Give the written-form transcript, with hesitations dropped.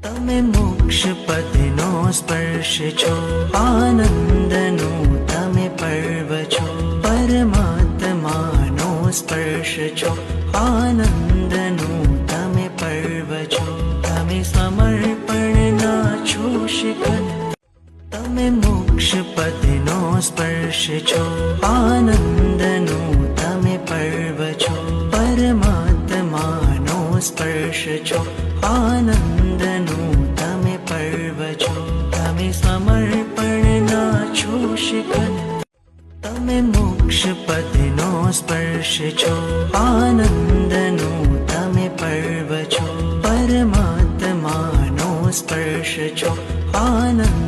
તમે મોક્ષ પદનો સ્પર્શ છો, આનંદનું તમે પર્વ છો, પરમાત્માનો સ્પર્શ છો, આનંદનું તમે પર્વ છો, તમે સમર્પણના છો શિખર. તમે મોક્ષ પદનો સ્પર્શ છો, આનંદનું તમે પર્વ છો, પરમાત્માનો સ્પર્શ છો, આનંદનું તમે પર્વ છો, તમે સમર્પણના છો શિખર. તમે મોક્ષ પદનો સ્પર્શ છો, આનંદનું તમે પર્વ છો, પરમાત્માનો સ્પર્શ છો, આનંદ